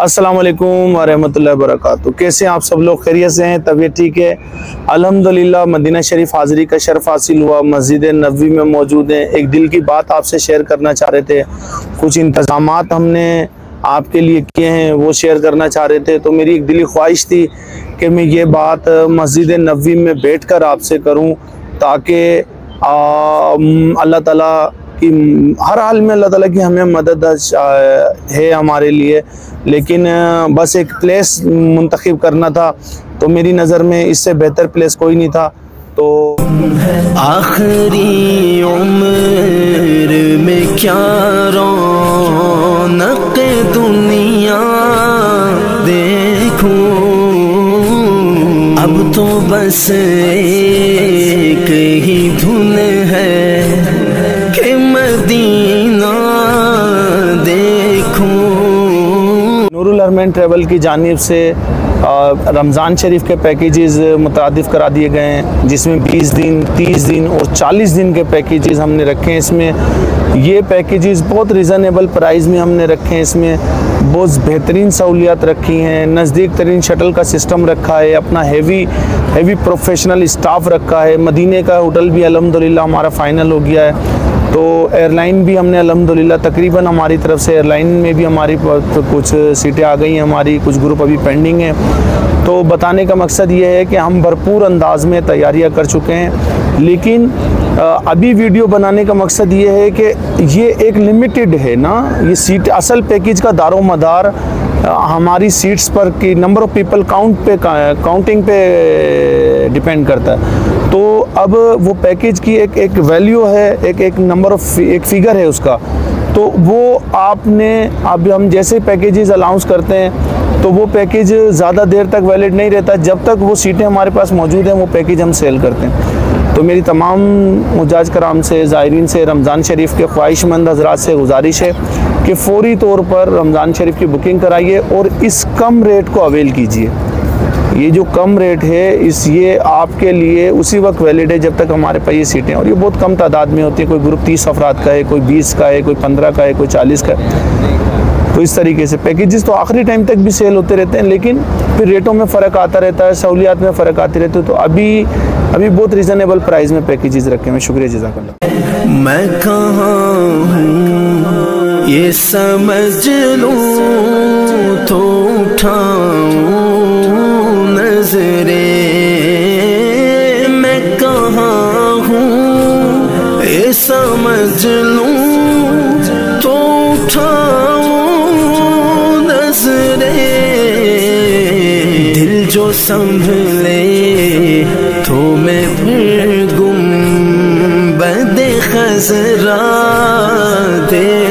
अस्सलाम वालेकुम वरहमतुल्लाहि वबरकातुहू। कैसे हैं आप सब लोग? खैरियत से हैं? तबीयत ठीक है? अल्हम्दुलिल्लाह मदीना शरीफ हाज़िरी का शर्फ हासिल हुआ, मस्जिद नबवी में मौजूद हैं। एक दिल की बात आपसे शेयर करना चाह रहे थे, कुछ इंतज़ामात हमने आपके लिए किए हैं वो शेयर करना चाह रहे थे। तो मेरी एक दिली ख्वाहिश थी कि मैं ये बात मस्जिद नबवी में बैठ कर आपसे करूँ, ताकि अल्लाह ताला कि हर हाल में अल्लाह ताला की हमें मदद है हमारे लिए, लेकिन बस एक प्लेस मुंतखब करना था, तो मेरी नज़र में इससे बेहतर प्लेस कोई नहीं था। तो आखिरी उम्र में क्या रौनक दुनिया देखूं, अब तो बस एक ही धुन है कि मदीना देखूं। नूरुल हरमैन ट्रैवल की जानिब से रमज़ान शरीफ के पैकेजेस मुतादिफ करा दिए गए हैं, जिसमें 20 दिन, 30 दिन और 40 दिन के पैकेजेस हमने रखे हैं। इसमें ये पैकेजेस बहुत रिज़नेबल प्राइस में हमने रखे हैं। इसमें बहुत बेहतरीन सहूलियात रखी हैं, नज़दीक तरीन शटल का सिस्टम रखा है, अपना हेवी प्रोफेशनल स्टाफ रखा है। मदीने का होटल भी अल्हम्दुलिल्लाह हमारा फ़ाइनल हो गया है। तो एयरलाइन भी हमने अल्हम्दुलिल्लाह तकरीबन हमारी तरफ से एयरलाइन में भी हमारी कुछ सीटें आ गई हैं, हमारी कुछ ग्रुप अभी पेंडिंग हैं। तो बताने का मकसद ये है कि हम भरपूर अंदाज में तैयारियां कर चुके हैं, लेकिन अभी वीडियो बनाने का मकसद ये है कि ये एक लिमिटेड है ना, ये सीट असल पैकेज का दारो मदार हमारी सीट्स पर की नंबर ऑफ़ पीपल काउंटिंग पे डिपेंड करता है। तो अब वो पैकेज की एक वैल्यू है, एक नंबर ऑफ एक फिगर है उसका। तो वो आपने अब हम जैसे पैकेजेस अलाउंस करते हैं तो वो पैकेज ज़्यादा देर तक वैलिड नहीं रहता, जब तक वो सीटें हमारे पास मौजूद हैं वो पैकेज हम सेल करते हैं। तो मेरी तमाम मुजाज कराम से, ज़ायरीन से, रमज़ान शरीफ के ख्वाहिशमंद हज़रात से गुजारिश है कि फ़ौरी तौर पर रमज़ान शरीफ की बुकिंग कराइए और इस कम रेट को अवेल कीजिए। ये जो कम रेट है ये आपके लिए उसी वक्त वैलिड है जब तक हमारे पास ये सीटें, और ये बहुत कम तादाद में होती है। कोई ग्रुप 30 अफराद का है, कोई 20 का है, कोई 15 का है, कोई 40 का है। तो इस तरीके से पैकेजेस तो आखिरी टाइम तक भी सेल होते रहते हैं, लेकिन फिर रेटों में फ़र्क आता रहता है, सहूलियात में फ़र्क आती रहती है। तो अभी बहुत रिजनेबल प्राइस में पैकेजेस रखे हैं। शुक्रिया, जज़ाकल्लाह। मैं कहाँ हूँ ये समझ लूँ तो उठाऊँ नजरे, मैं कहाँ हूँ ये समझ लूँ तो उठाऊँ नजरे, दिल जो संभले तो मैं फिर गुम बदे खज़रा दे